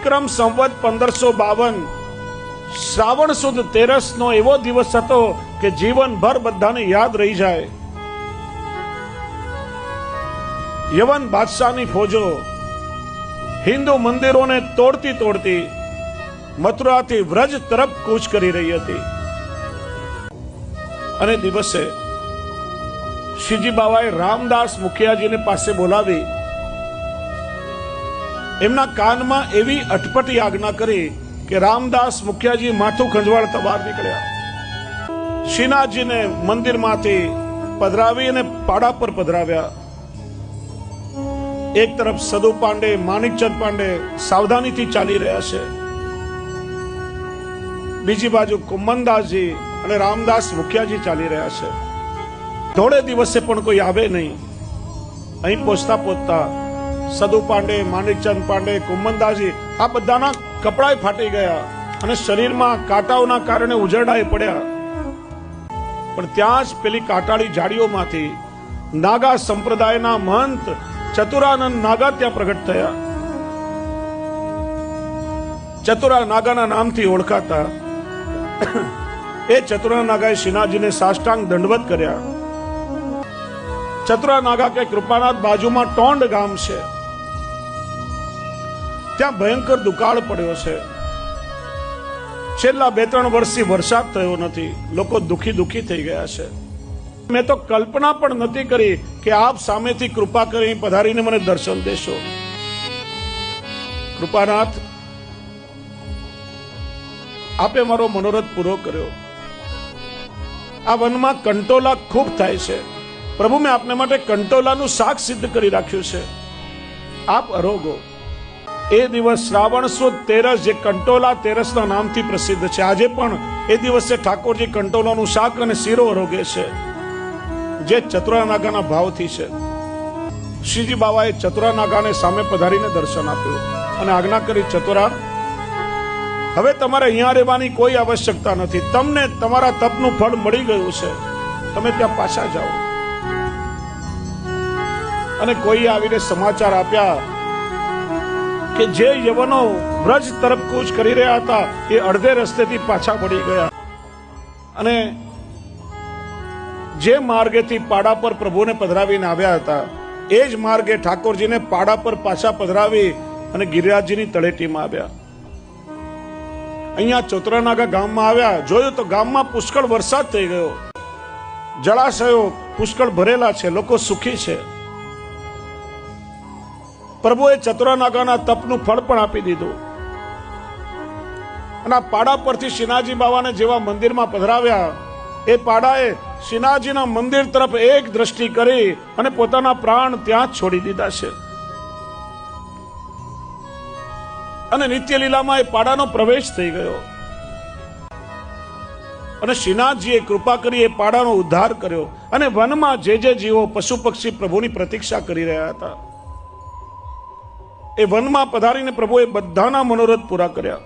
વિક્રમ સંવત 1552 શ્રાવણ સુદ 13 નો એવો દિવસ હતો કે જીવનભર બધાને યાદ રહી જાય। યવન બાદશાહની ફોજો હિન્દુ મંદિરોને તોડતી તોડતી મથુરાથી વ્રજ તરફ કૂચ કરી રહી હતી। અને દિવસે શ્રીજી બાવાએ રામદાસ મુખિયાજીને પાસે બોલાવી એમના કાનમાં એવી અટપટી આજ્ઞા કરી કે રામદાસ મુખિયાજી માથું ખંજવાળતા બહાર નીકળ્યા। શ્રીનાથજીને મંદિરમાંથી પધરાવી અને પાડા પર પધરાવ્યા। એક તરફ સદુ પાંડે, માણિકચંદ પાંડે સાવધાનીથી ચાલી રહ્યા છે, બીજી બાજુ કુમનદાસજી અને રામદાસ મુખિયાજી ચાલી રહ્યા છે। થોડે દિવસે પણ કોઈ આવે નહીં। અહીં પહોંચતા પહોંચતા સદુ પાંડે, માણિકચંદ પાંડે, કુમનદાસજી આ બધાના કપડાય ફાટી ગયા અને શરીરમાં કાંટાઓના કારણે ઉજરડાએ પડ્યા। પણ ત્યાં જ પેલી કાંટાળી ઝાડીઓમાંથી નાગા સંપ્રદાયના મહંત ચતુરાનંદ નાગા ત્યાં પ્રગટ થયા। ચતુરા નાગાના નામથી ઓળખાતા એ ચતુરા નાગાએ શ્રીનાથજીને સાષ્ટાંગ દંડવત કર્યા। ચતુરા નાગા કે કૃપાનાથ બાજુમાં ટોંડ ગામ છે, ત્યાં ભયંકર દુકાળ પડ્યો છે। છેલ્લા 2-3 વર્ષથી વરસાદ થયો નથી, લોકો દુખી થઈ ગયા છે। મેં તો કલ્પના પણ નથી કરી કે આપ સામેથી કૃપા કરી પધારીને મને દર્શન દેશો। કૃપાનાથ, આપે મારો મનોરથ પૂરો કર્યો। આ વનમાં કંટોલા ખૂબ થાય છે, પ્રભુ મેં આપને માટે કંટોલાનું શાક સિદ્ધ કરી રાખ્યું છે, આપ અરોગો। એ દિવસ શ્રાવણ સુદ 13 જે કંટોલા 13 ના નામથી પ્રસિદ્ધ છે। આજે પણ એ દિવસે ઠાકોરજી કંટોલાનું શાક અને શીરો અરોગે છે, જે ચતુરા નાગાના ભાવથી છે। શ્રીજી બાવાએ ચતુરા નાગાને સામે પધારીને દર્શન આપ્યું અને આજ્ઞા કરી, ચતુરા, હવે તમારે અહીંયા રહેવાની કોઈ આવશ્યકતા નથી, તમને તમારા તપનું ફળ મળી ગયું છે, તમે ત્યાં પાછા જાઓ। અને કોઈ આવીને સમાચાર આપ્યા કે જે યવનો વ્રજ તરફ કૂચ કરી રહ્યા હતા એ અડધે રસ્તેથી પાછા પડી ગયા અને જે માર્ગેથી પાડા પર પ્રભુને પધરાવીને આવ્યા હતા એ જ માર્ગે ઠાકોરજીને પાડા પર પાછા પધરાવી અને ગિરિરાજજીની તળેટીમાં આવ્યા। અહીંયા ચોતરાનાગા ગામમાં આવ્યા, જોયું તો ગામમાં પુષ્કળ વરસાદ થઈ ગયો, જળાશયો પુષ્કળ ભરેલા છે, લોકો સુખી છે। પ્રભુએ ચતુરાનાગાના તપનું ફળ પણ આપી દીધું અને આ પાડા પરથી શ્રીનાથજી બાવાને જેવા મંદિરમાં પધરાવ્યા, એ પાડાએ શ્રીનાથજીના મંદિર તરફ એક દ્રષ્ટિ કરી અને પોતાના પ્રાણ ત્યાં જ છોડી દીધા છે। અને નિત્ય લીલામાં એ પાડાનો પ્રવેશ થઈ ગયો અને શ્રીનાથજીએ કૃપા કરી એ પાડાનો ઉદ્ધાર કર્યો અને વનમાં જે જીવો પશુ પક્ષી પ્રભુની પ્રતીક્ષા કરી રહ્યા હતા એ વનમાં પધારીને પ્રભુએ બધાના મનોરથ પૂરા કર્યા।